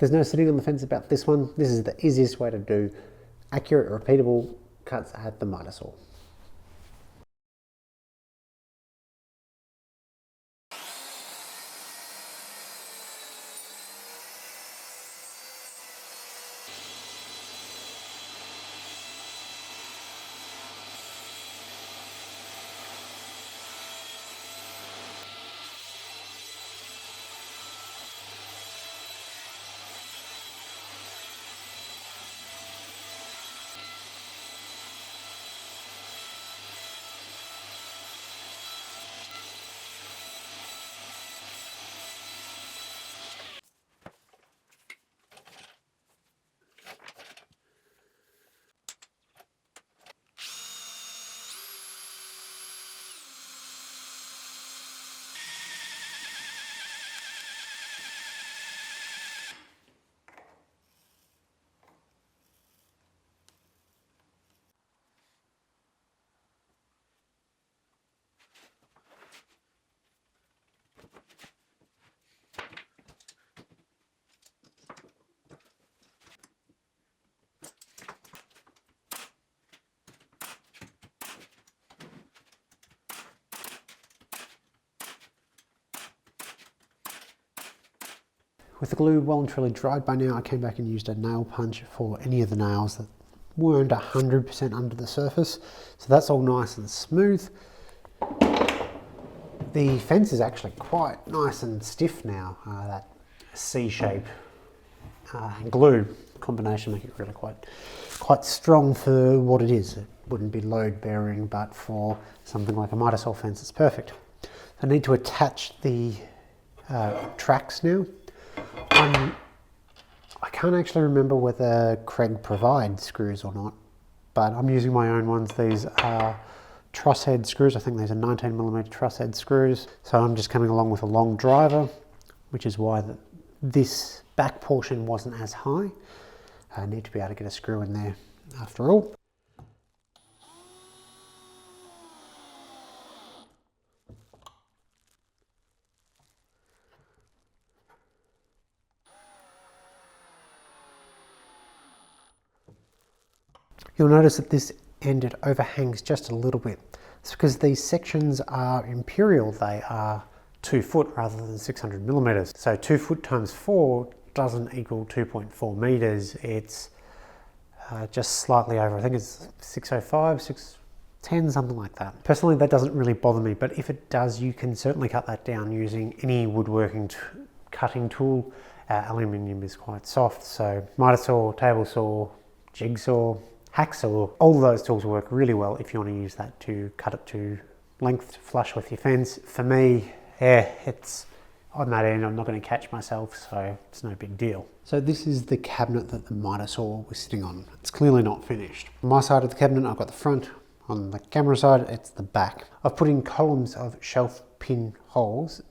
There's no sitting on the fence about this one. This is the easiest way to do accurate, repeatable cuts at the miter saw. With the glue well and truly dried by now, I came back and used a nail punch for any of the nails that weren't 100% under the surface. So that's all nice and smooth. The fence is actually quite nice and stiff now. That C-shape glue combination make it really quite strong for what it is. It wouldn't be load bearing, but for something like a miter saw fence, it's perfect. I need to attach the tracks now. I can't actually remember whether Kreg provides screws or not, but I'm using my own ones. These are truss head screws. I think these are 19mm truss head screws. So I'm just coming along with a long driver, which is why this back portion wasn't as high. I need to be able to get a screw in there after all. You'll notice that this end, it overhangs just a little bit. It's because these sections are imperial. They are 2 foot rather than 600mm. So 2 foot times 4 doesn't equal 2.4 meters. It's just slightly over, I think it's 605, 610, something like that. Personally, that doesn't really bother me, but if it does, you can certainly cut that down using any woodworking cutting tool. Aluminium is quite soft, so miter saw, table saw, jigsaw, hacksaw, all of those tools work really well if you want to use that to cut it to length flush with your fence. For me, yeah, it's on that end, I'm not going to catch myself, so it's no big deal. So this is the cabinet that the miter saw was sitting on. It's clearly not finished. On my side of the cabinet, I've got the front. On the camera side, it's the back. I've put in columns of shelf pin holes,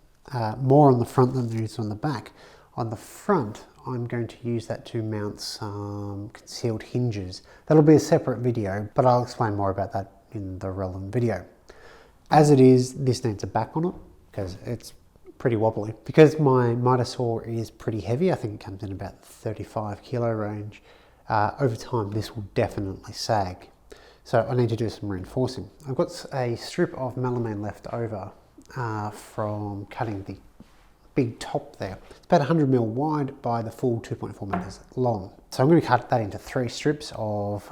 more on the front than there is on the back. On the front, I'm going to use that to mount some concealed hinges. That'll be a separate video, but I'll explain more about that in the relevant video. As it is, this needs a back on it because it's pretty wobbly. Because my miter saw is pretty heavy, I think it comes in about 35 kilo range, over time this will definitely sag. So I need to do some reinforcing. I've got a strip of melamine left over from cutting the big top there. It's about 100mm wide by the full 2.4 meters long. So I'm going to cut that into 3 strips of,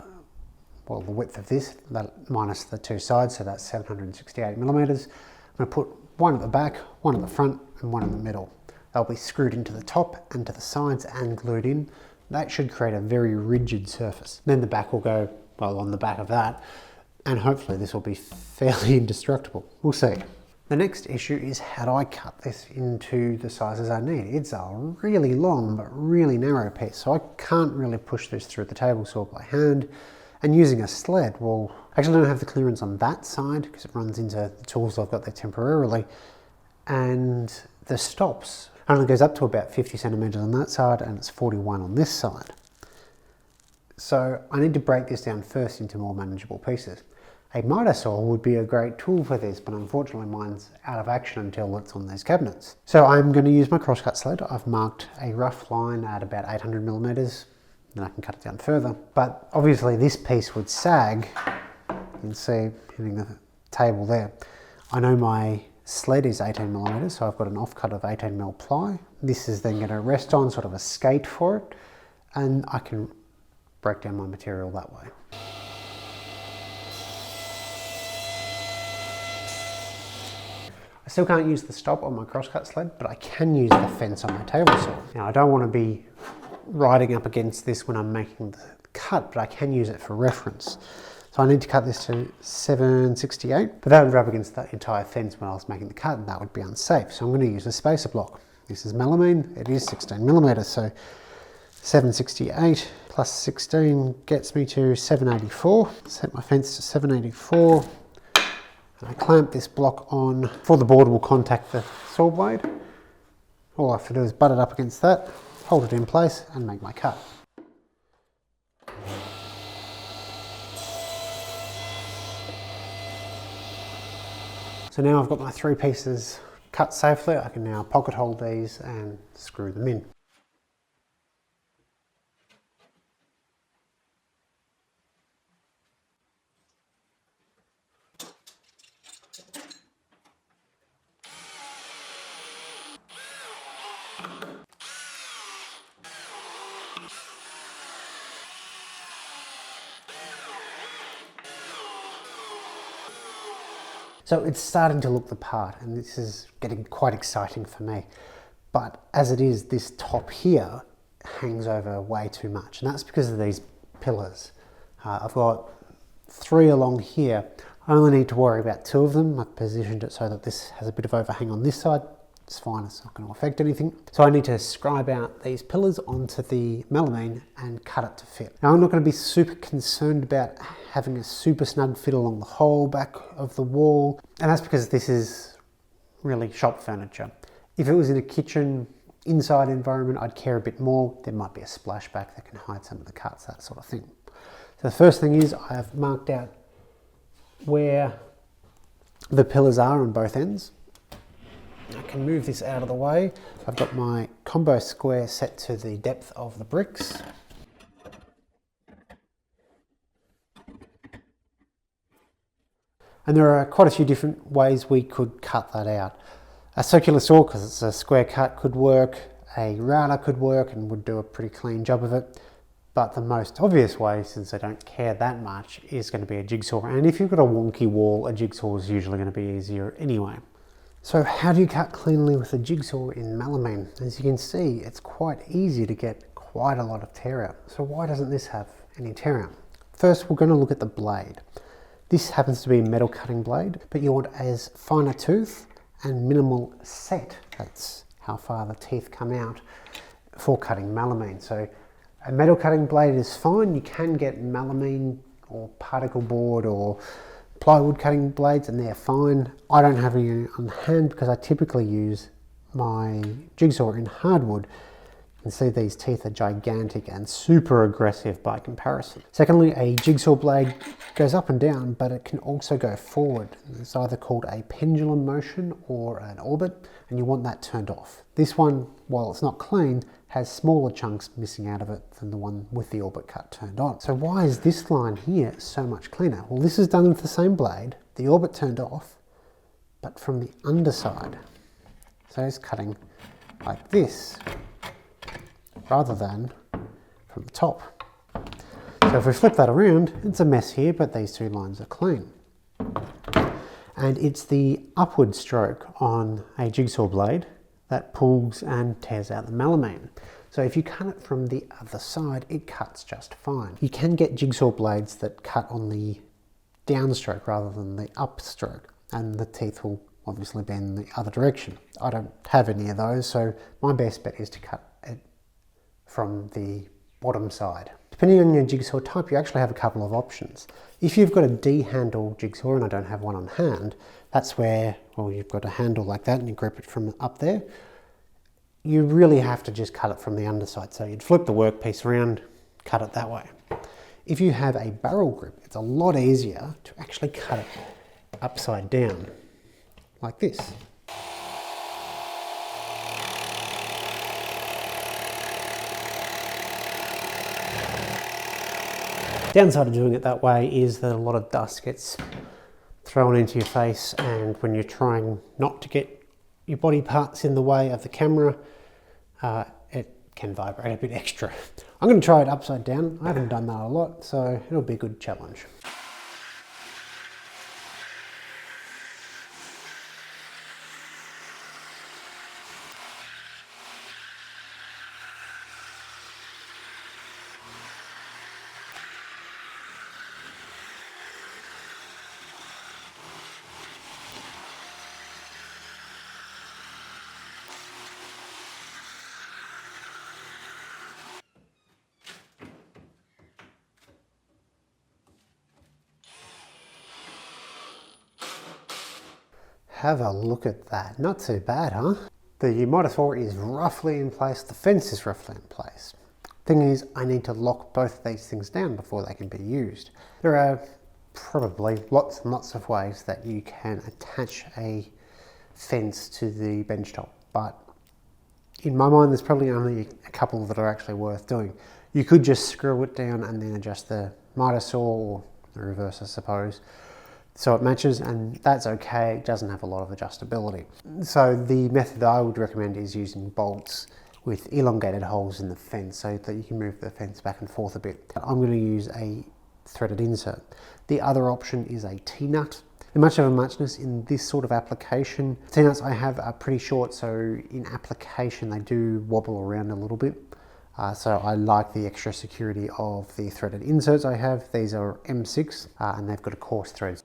well, the width of this, that minus the 2 sides, so that's 768mm. I'm going to put one at the back, one at the front, and one in the middle. They'll be screwed into the top and to the sides and glued in. That should create a very rigid surface. Then the back will go, well, on the back of that, and hopefully this will be fairly indestructible. We'll see. The next issue is how do I cut this into the sizes I need? It's a really long but really narrow piece, so I can't really push this through the table saw by hand. And using a sled, well, I actually don't have the clearance on that side because it runs into the tools I've got there temporarily. And the stops only goes up to about 50 centimeters on that side and it's 41 on this side. So I need to break this down first into more manageable pieces. A miter saw would be a great tool for this, but unfortunately mine's out of action until it's on these cabinets. So I'm going to use my crosscut sled. I've marked a rough line at about 800 millimeters, then I can cut it down further. But obviously this piece would sag. You can see hitting the table there. I know my sled is 18 millimeters, so I've got an offcut of 18 mil ply. This is then going to rest on sort of a skate for it, and I can break down my material that way. I still can't use the stop on my crosscut sled, but I can use the fence on my table saw. Now I don't want to be riding up against this when I'm making the cut, but I can use it for reference. So I need to cut this to 768, but that would rub against the entire fence when I was making the cut, and that would be unsafe. So I'm going to use a spacer block. This is melamine, it is 16 millimeters, so 768 plus 16 gets me to 784. Set my fence to 784. And I clamp this block on before the board will contact the saw blade. All I have to do is butt it up against that, hold it in place and make my cut. So now I've got my 3 pieces cut safely. I can now pocket hold these and screw them in. So it's starting to look the part, and this is getting quite exciting for me. But as it is, this top here hangs over way too much, and that's because of these pillars. I've got 3 along here. I only need to worry about 2 of them. I've positioned it so that this has a bit of overhang on this side. It's fine, it's not going to affect anything. So I need to scribe out these pillars onto the melamine and cut it to fit. Now I'm not going to be super concerned about having a super snug fit along the whole back of the wall, and that's because this is really shop furniture. If it was in a kitchen inside environment, I'd care a bit more. There might be a splashback that can hide some of the cuts, that sort of thing. So the first thing is I have marked out where the pillars are on both ends. I can move this out of the way. I've got my combo square set to the depth of the bricks. And there are quite a few different ways we could cut that out. A circular saw, because it's a square cut, could work. A router could work and would do a pretty clean job of it. But the most obvious way, since I don't care that much, is going to be a jigsaw. And if you've got a wonky wall, a jigsaw is usually going to be easier anyway. So how do you cut cleanly with a jigsaw in melamine? As you can see, it's quite easy to get quite a lot of tear out. So why doesn't this have any tear out? First, we're going to look at the blade. This happens to be a metal cutting blade, but you want as fine a tooth and minimal set. That's how far the teeth come out for cutting melamine. So a metal cutting blade is fine. You can get melamine or particle board or plywood cutting blades, and they're fine. I don't have any on hand because I typically use my jigsaw in hardwood. You can see these teeth are gigantic and super aggressive by comparison. Secondly, a jigsaw blade goes up and down, but it can also go forward. It's either called a pendulum motion or an orbit, and you want that turned off. This one, while it's not clean, has smaller chunks missing out of it than the one with the orbit cut turned on. So why is this line here so much cleaner? Well, this is done with the same blade, the orbit turned off, but from the underside. So it's cutting like this, rather than from the top. So if we flip that around, it's a mess here, but these 2 lines are clean. And it's the upward stroke on a jigsaw blade that pulls and tears out the melamine. So if you cut it from the other side, it cuts just fine. You can get jigsaw blades that cut on the downstroke rather than the upstroke, and the teeth will obviously be in the other direction. I don't have any of those, so my best bet is to cut it from the bottom side. Depending on your jigsaw type, you actually have a couple of options. If you've got a D-handle jigsaw, and I don't have one on hand, that's where, well, you've got a handle like that and you grip it from up there. You really have to just cut it from the underside. So you'd flip the workpiece around, cut it that way. if you have a barrel grip, it's a lot easier to actually cut it upside down, like this. Downside of doing it that way is that a lot of dust gets thrown into your face, and when you're trying not to get your body parts in the way of the camera, it can vibrate a bit extra. I'm going to try it upside down. I haven't done that a lot, so it'll be a good challenge. Have a look at that. Not too bad, huh? The Mitre saw is roughly in place, the fence is roughly in place. Thing is, I need to lock both of these things down before they can be used. There are probably lots and lots of ways that you can attach a fence to the bench top, but in my mind there's probably only a couple that are actually worth doing. You could just screw it down and then adjust the Mitre saw, or the reverse I suppose, so it matches, and that's okay. It doesn't have a lot of adjustability. So the method I would recommend is using bolts with elongated holes in the fence so that you can move the fence back and forth a bit. I'm going to use a threaded insert. The other option is a T-nut. And much of a muchness in this sort of application. T-nuts I have are pretty short, so in application they do wobble around a little bit. So I like the extra security of the threaded inserts I have. These are M6 and they've got a coarse thread.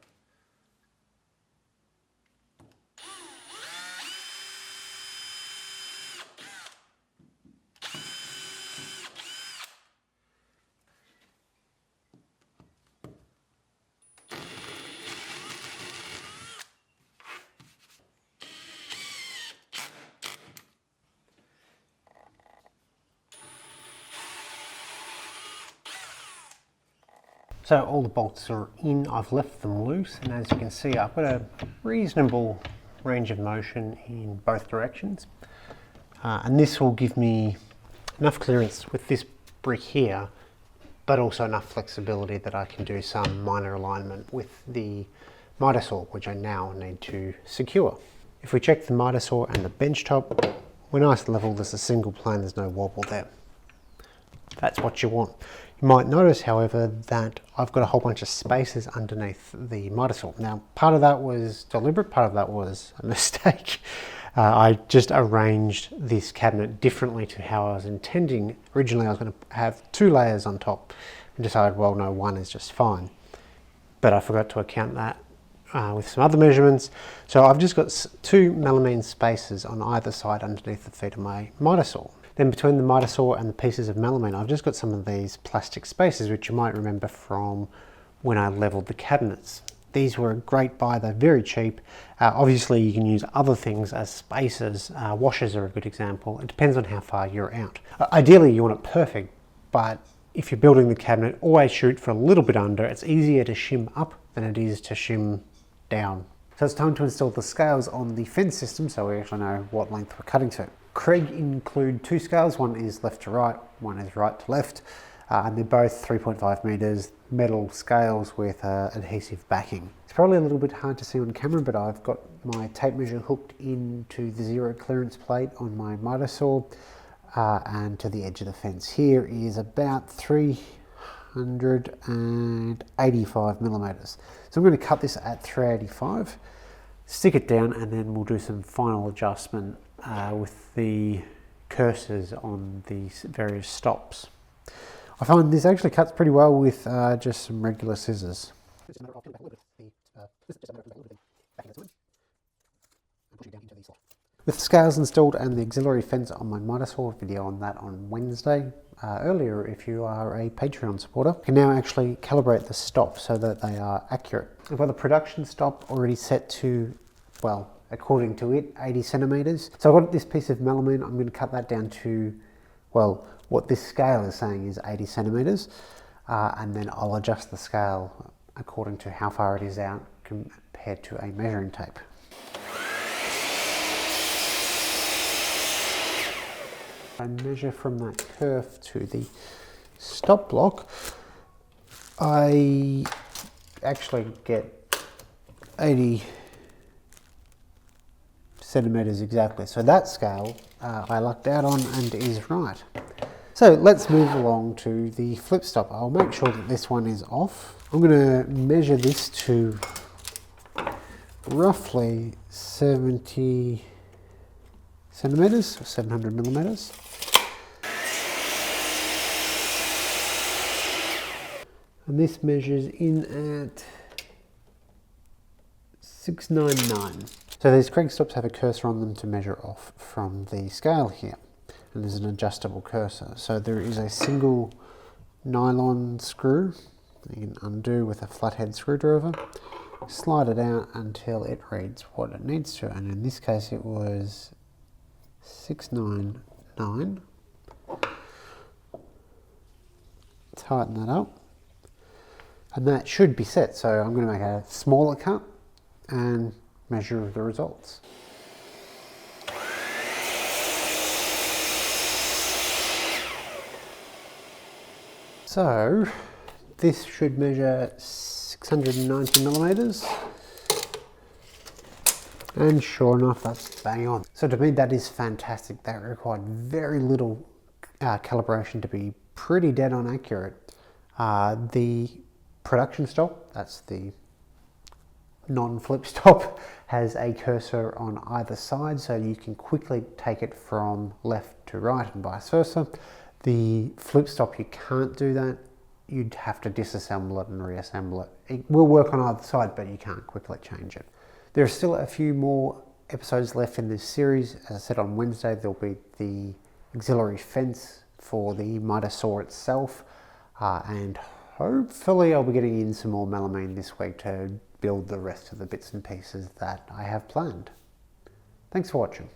So all the bolts are in, I've left them loose, and as you can see I've got a reasonable range of motion in both directions. And this will give me enough clearance with this brick here, but also enough flexibility that I can do some minor alignment with the Mitre saw, which I now need to secure. If we check the Mitre saw and the bench top, we're nice and level, there's a single plane, there's no wobble there. That's what you want. You might notice, however, that I've got a whole bunch of spaces underneath the Mitre saw. Now, part of that was deliberate, part of that was a mistake. I just arranged this cabinet differently to how I was intending. Originally, I was going to have 2 layers on top and decided, well, no, 1 is just fine. But I forgot to account that with some other measurements. So I've just got 2 melamine spaces on either side underneath the feet of my Mitre saw. Then between the Mitre saw and the pieces of melamine, I've just got some of these plastic spaces, which you might remember from when I leveled the cabinets. These were a great buy, they're very cheap. Obviously you can use other things as spacers. Washers are a good example. It depends on how far you're out. Ideally you want it perfect, but if you're building the cabinet, always shoot for a little bit under. It's easier to shim up than it is to shim down. So it's time to install the scales on the fence system so we actually know what length we're cutting to. Kreg include 2 scales, one is left to right, one is right to left, and they're both 3.5 meters, metal scales with adhesive backing. It's probably a little bit hard to see on camera, but I've got my tape measure hooked into the 0 clearance plate on my Mitre saw and to the edge of the fence. Here is about 385 millimeters. So I'm going to cut this at 385, stick it down, and then we'll do some final adjustment with the cursors on these various stops. I find this actually cuts pretty well with just some regular scissors. With the scales installed and the auxiliary fence on my Mitre saw, video on that on Wednesday earlier if you are a Patreon supporter, you can now actually calibrate the stop so that they are accurate. I've got the production stop already set to, well, according to it, 80 centimeters. So I've got this piece of melamine, I'm going to cut that down to, well, what this scale is saying is 80 centimeters. and then I'll adjust the scale according to how far it is out compared to a measuring tape. I measure from that kerf to the stop block. I actually get 80 centimeters exactly. So that scale I lucked out on and is right. So let's move along to the flip stop. I'll make sure that this one is off. I'm going to measure this to roughly 70 centimeters, or 700 millimeters. And this measures in at 699. So these Kreg stops have a cursor on them to measure off from the scale here. And there's an adjustable cursor. So there is a single nylon screw that you can undo with a flathead screwdriver. Slide it out until it reads what it needs to. And in this case it was 699. Tighten that up. And that should be set. So I'm going to make a smaller cut and measure the results. So this should measure 690 millimeters. And sure enough, that's bang on. So to me, that is fantastic. That required very little calibration to be pretty dead on accurate. The production stop, that's the non-flip stop, has a cursor on either side, so you can quickly take it from left to right and vice versa. The flip stop, you can't do that. You'd have to disassemble it and reassemble it. It will work on either side, but you can't quickly change it. There are still a few more episodes left in this series. As I said, on Wednesday there'll be the auxiliary fence for the Mitre saw itself, and hopefully I'll be getting in some more melamine this week to build the rest of the bits and pieces that I have planned. Thanks for watching.